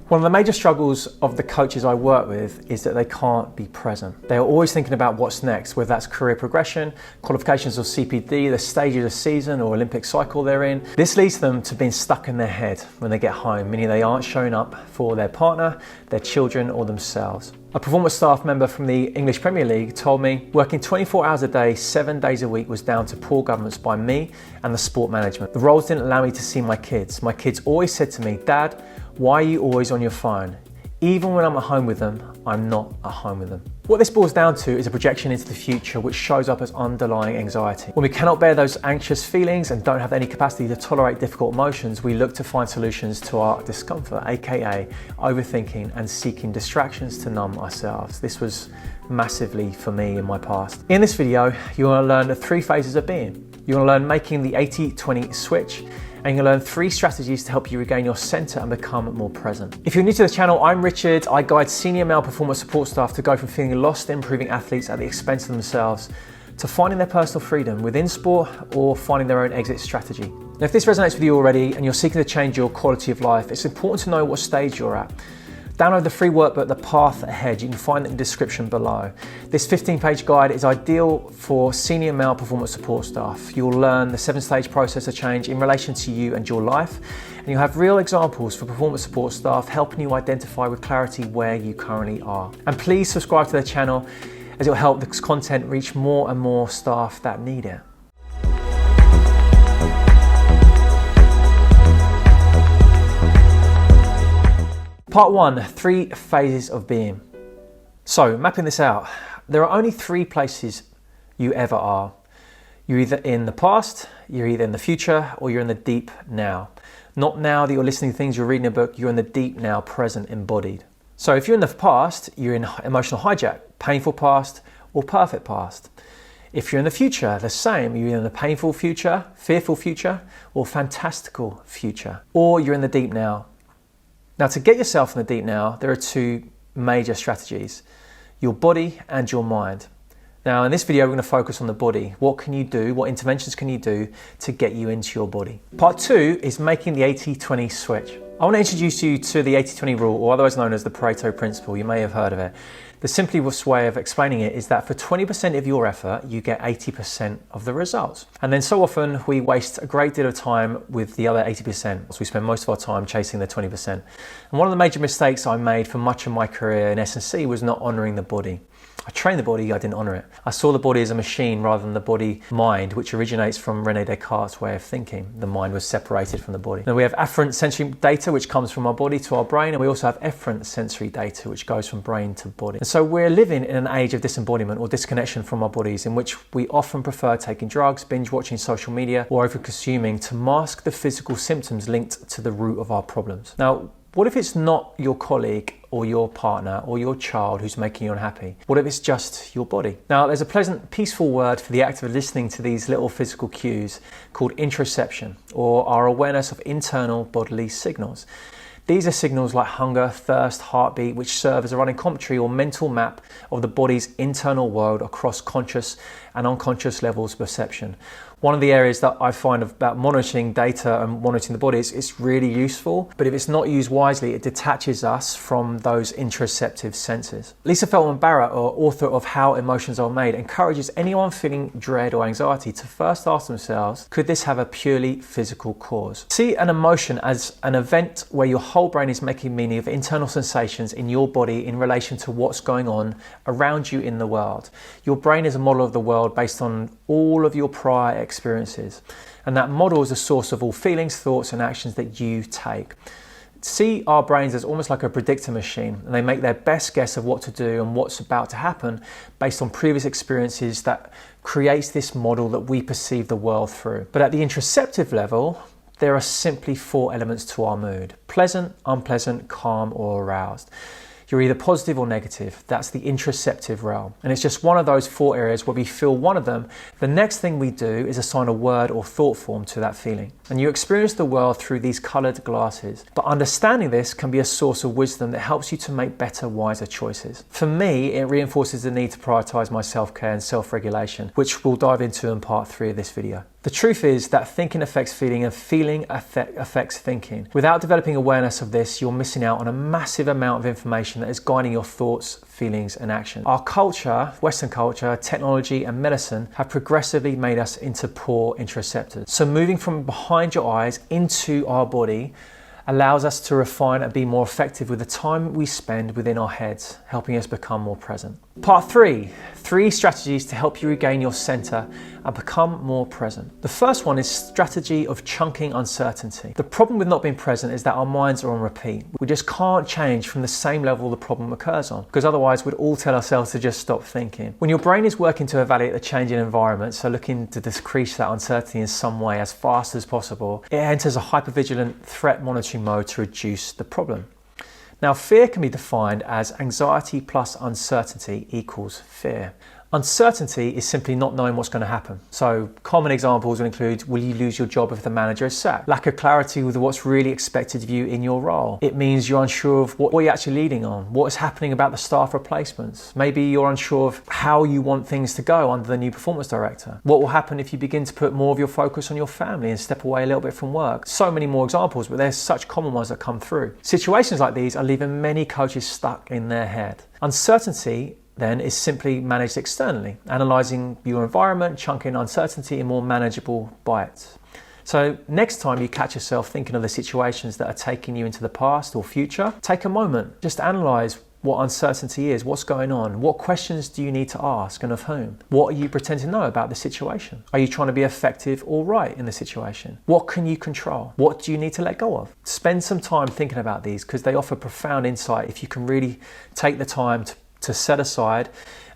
One of the major struggles of the coaches I work with is that they can't be present. They are always thinking about what's next, whether that's career progression, qualifications or CPD, the stage of the season or Olympic cycle they're in. This leads them to being stuck in their head when they get home, meaning they aren't showing up for their partner, their children or themselves. A performance staff member from the English Premier League told me working 24 hours a day, 7 days a week was down to poor governance by me and the sport management. The roles didn't allow me to see my kids. My kids always said to me, "Dad, why are you always on your phone?" Even when I'm at home with them, I'm not at home with them. What this boils down to is a projection into the future which shows up as underlying anxiety. When we cannot bear those anxious feelings and don't have any capacity to tolerate difficult emotions, we look to find solutions to our discomfort, aka overthinking and seeking distractions to numb ourselves. This was massively for me in my past. In this video, you're going to learn the 3 phases of being. You're going to learn making the 80-20 switch, and you'll learn 3 strategies to help you regain your center and become more present. If you're new to the channel, I'm Richard. I guide senior male performance support staff to go from feeling lost in improving athletes at the expense of themselves to finding their personal freedom within sport or finding their own exit strategy. Now, if this resonates with you already and you're seeking to change your quality of life, it's important to know what stage you're at. Download the free workbook, The Path Ahead. You can find it in the description below. This 15-page guide is ideal for senior male performance support staff. You'll learn the 7-stage process of change in relation to you and your life, and you'll have real examples for performance support staff helping you identify with clarity where you currently are. And please subscribe to the channel as it will help this content reach more and more staff that need it. Part 1, 3 phases of being. So, mapping this out, there are only 3 places you ever are. You're either in the past, you're either in the future, or you're in the deep now. Not now that you're listening to things, you're reading a book, you're in the deep now, present, embodied. So if you're in the past, you're in emotional hijack, painful past, or perfect past. If you're in the future, the same, you're in the painful future, fearful future, or fantastical future. Or you're in the deep now. Now, to get yourself in the deep now, there are 2 major strategies, your body and your mind. Now, in this video, we're going to focus on the body. What can you do? What interventions can you do to get you into your body? Part 2 is making the 80-20 switch. I want to introduce you to the 80-20 rule, or otherwise known as the Pareto principle. You may have heard of it. The simplest way of explaining it is that for 20% of your effort, you get 80% of the results. And then so often we waste a great deal of time with the other 80%. So we spend most of our time chasing the 20%. And one of the major mistakes I made for much of my career in S&C was not honoring the body. I trained the body, I didn't honor it. I saw the body as a machine rather than the body-mind, which originates from René Descartes' way of thinking. The mind was separated from the body. Now we have afferent sensory data, which comes from our body to our brain, and we also have efferent sensory data, which goes from brain to body. And so we're living in an age of disembodiment or disconnection from our bodies, in which we often prefer taking drugs, binge watching social media, or over-consuming to mask the physical symptoms linked to the root of our problems. Now, what if it's not your colleague or your partner or your child who's making you unhappy? What if it's just your body? Now, there's a pleasant, peaceful word for the act of listening to these little physical cues called interoception, or our awareness of internal bodily signals. These are signals like hunger, thirst, heartbeat, which serve as a running commentary or mental map of the body's internal world across conscious and unconscious levels of perception. One of the areas that I find about monitoring data and monitoring the body is it's really useful, but if it's not used wisely, it detaches us from those interoceptive senses. Lisa Feldman Barrett, or author of How Emotions Are Made, encourages anyone feeling dread or anxiety to first ask themselves, could this have a purely physical cause? See an emotion as an event where your whole brain is making meaning of internal sensations in your body in relation to what's going on around you in the world. Your brain is a model of the world based on all of your prior experiences, and that model is the source of all feelings, thoughts and actions that you take. See our brains as almost like a predictor machine, and they make their best guess of what to do and what's about to happen based on previous experiences that creates this model that we perceive the world through. But at the interoceptive level, there are simply 4 elements to our mood: pleasant, unpleasant, calm or aroused. You're either positive or negative. That's the interoceptive realm. And it's just one of those 4 areas where we feel one of them. The next thing we do is assign a word or thought form to that feeling. And you experience the world through these colored glasses. But understanding this can be a source of wisdom that helps you to make better, wiser choices. For me, it reinforces the need to prioritize my self-care and self-regulation, which we'll dive into in part 3 of this video. The The truth is that thinking affects feeling and feeling affects thinking. Without developing awareness of this, you're missing out on a massive amount of information that is guiding your thoughts, feelings and action. Our culture, Western culture, technology and medicine have progressively made us into poor interoceptors. So moving from behind your eyes into our body allows us to refine and be more effective with the time we spend within our heads, helping us become more present. Part 3, 3 strategies to help you regain your center and become more present. The first one is strategy of chunking uncertainty. The problem with not being present is that our minds are on repeat. We just can't change from the same level the problem occurs on, because otherwise we'd all tell ourselves to just stop thinking. When your brain is working to evaluate the changing environment, so looking to decrease that uncertainty in some way as fast as possible, it enters a hypervigilant threat monitoring mode to reduce the problem. Now, fear can be defined as anxiety plus uncertainty equals fear. Uncertainty is simply not knowing what's going to happen. So common examples will include, will you lose your job if the manager is sacked? Lack of clarity with what's really expected of you in your role. It means you're unsure of what you're actually leading on, what is happening about the staff replacements. Maybe you're unsure of how you want things to go under the new performance director. What will happen if you begin to put more of your focus on your family and step away a little bit from work? So many more examples, but there's such common ones that come through. Situations like these are leaving many coaches stuck in their head. Uncertainty then is simply managed externally, analysing your environment, chunking uncertainty in more manageable bites. So next time you catch yourself thinking of the situations that are taking you into the past or future, take a moment, just analyse what uncertainty is, what's going on, what questions do you need to ask and of whom? What are you pretending to know about the situation? Are you trying to be effective or right in the situation? What can you control? What do you need to let go of? Spend some time thinking about these because they offer profound insight if you can really take the time to set aside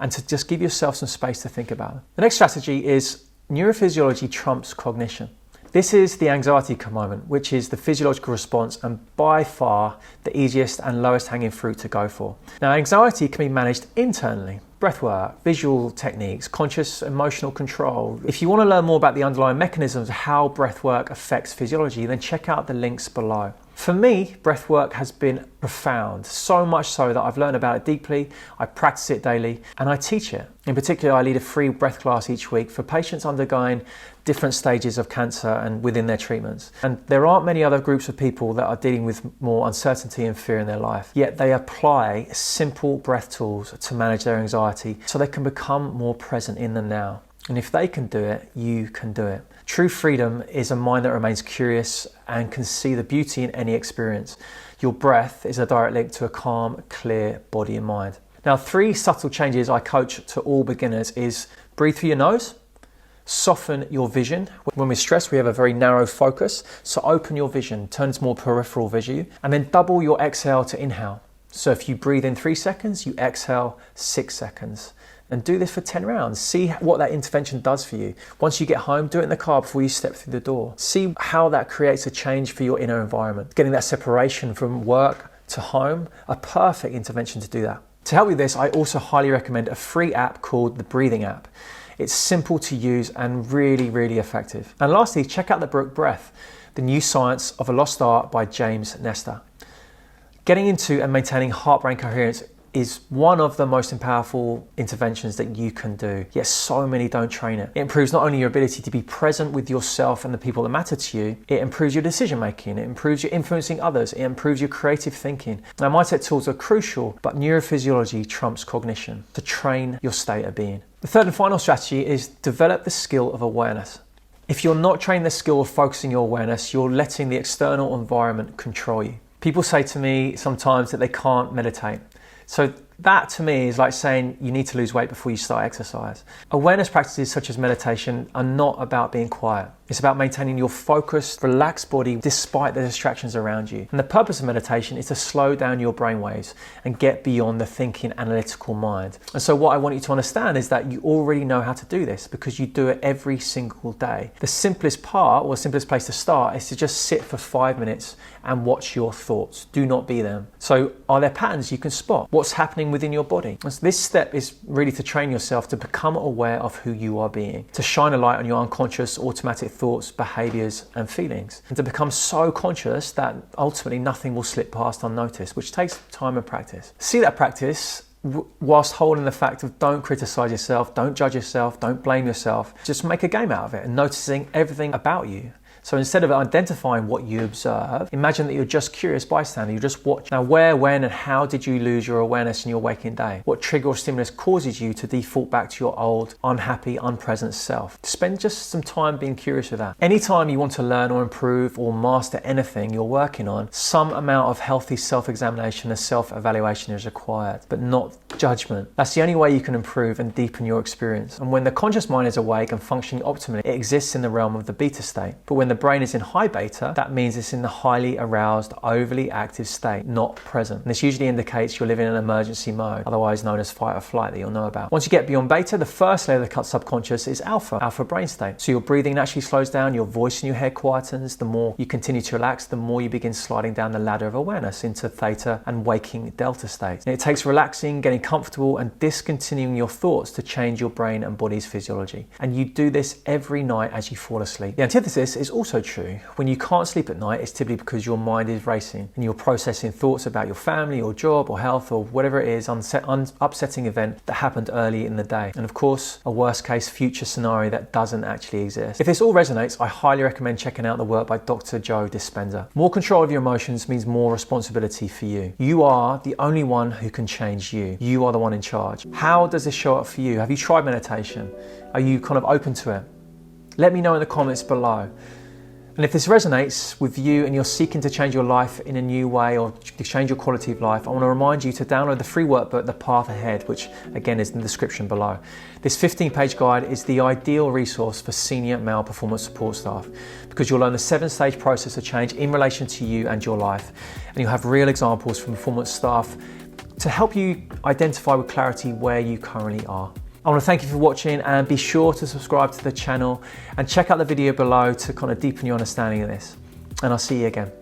and to just give yourself some space to think about it. The next strategy is neurophysiology trumps cognition. This is the anxiety moment, which is the physiological response and by far the easiest and lowest hanging fruit to go for. Now, anxiety can be managed internally. Breathwork, visual techniques, conscious emotional control. If you want to learn more about the underlying mechanisms of how breathwork affects physiology, then check out the links below. For me, breathwork has been profound, so much so that I've learned about it deeply, I practice it daily, and I teach it. In particular, I lead a free breath class each week for patients undergoing different stages of cancer and within their treatments. And there aren't many other groups of people that are dealing with more uncertainty and fear in their life, yet they apply simple breath tools to manage their anxiety so they can become more present in the now. And if they can do it, you can do it. True freedom is a mind that remains curious and can see the beauty in any experience. Your breath is a direct link to a calm, clear body and mind. Now, 3 subtle changes I coach to all beginners is breathe through your nose, soften your vision. When we're stressed, we have a very narrow focus, so open your vision, turn to more peripheral vision, and then double your exhale to inhale. So if you breathe in 3 seconds, you exhale 6 seconds. And do this for 10 rounds. See what that intervention does for you. Once you get home, do it in the car before you step through the door. See how that creates a change for your inner environment. Getting that separation from work to home, a perfect intervention to do that. To help with this, I also highly recommend a free app called the Breathing app. It's simple to use and really, really effective. And lastly, check out the book Breath, The New Science of a Lost Art by James Nestor. Getting into and maintaining heart-brain coherence is one of the most powerful interventions that you can do, yet so many don't train it. It improves not only your ability to be present with yourself and the people that matter to you, it improves your decision making, it improves your influencing others, it improves your creative thinking. Now, mindset tools are crucial, but neurophysiology trumps cognition to train your state of being. The third and final strategy is develop the skill of awareness. If you're not training the skill of focusing your awareness, you're letting the external environment control you. People say to me sometimes that they can't meditate. So that to me is like saying you need to lose weight before you start exercise. Awareness practices such as meditation are not about being quiet. It's about maintaining your focused, relaxed body despite the distractions around you. And the purpose of meditation is to slow down your brainwaves and get beyond the thinking, analytical mind. And so what I want you to understand is that you already know how to do this because you do it every single day. The simplest part or simplest place to start is to just sit for 5 minutes and watch your thoughts. Do not be them. So are there patterns you can spot? What's happening within your body? And so this step is really to train yourself to become aware of who you are being, to shine a light on your unconscious automatic thoughts, behaviors and feelings, and to become so conscious that ultimately nothing will slip past unnoticed, which takes time and practice. See that practice whilst holding the fact of don't criticize yourself, don't judge yourself, don't blame yourself. Just make a game out of it and noticing everything about you. So instead of identifying what you observe, imagine that you're just curious bystander, you just watch. Now where, when and how did you lose your awareness in your waking day? What trigger or stimulus causes you to default back to your old, unhappy, unpresent self? Spend just some time being curious with that. Anytime you want to learn or improve or master anything you're working on, some amount of healthy self-examination and self-evaluation is required, but not judgment. That's the only way you can improve and deepen your experience. And when the conscious mind is awake and functioning optimally, it exists in the realm of the beta state. But when the brain is in high beta, that means it's in the highly aroused, overly active state, not present. And this usually indicates you're living in an emergency mode, otherwise known as fight or flight, that you'll know about. Once you get beyond beta, the first layer of the subconscious is alpha brain state. So your breathing naturally slows down, your voice in your head quietens. The more you continue to relax, the more you begin sliding down the ladder of awareness into theta and waking delta states. And it takes relaxing, getting comfortable and discontinuing your thoughts to change your brain and body's physiology. And you do this every night as you fall asleep. The antithesis is also true. When you can't sleep at night, it's typically because your mind is racing and you're processing thoughts about your family or job or health or whatever it is, upsetting event that happened early in the day. And of course, a worst case future scenario that doesn't actually exist. If this all resonates, I highly recommend checking out the work by Dr. Joe Dispenza. More control of your emotions means more responsibility for you. You are the only one who can change you. You are the one in charge. How does this show up for you? Have you tried meditation? Are you kind of open to it? Let me know in the comments below. And if this resonates with you and you're seeking to change your life in a new way or to change your quality of life, I want to remind you to download the free workbook, The Path Ahead, which again is in the description below. This 15-page guide is the ideal resource for senior male performance support staff because you'll learn the 7-stage process of change in relation to you and your life. And you'll have real examples from performance staff to help you identify with clarity where you currently are. I want to thank you for watching and be sure to subscribe to the channel and check out the video below to kind of deepen your understanding of this. And I'll see you again.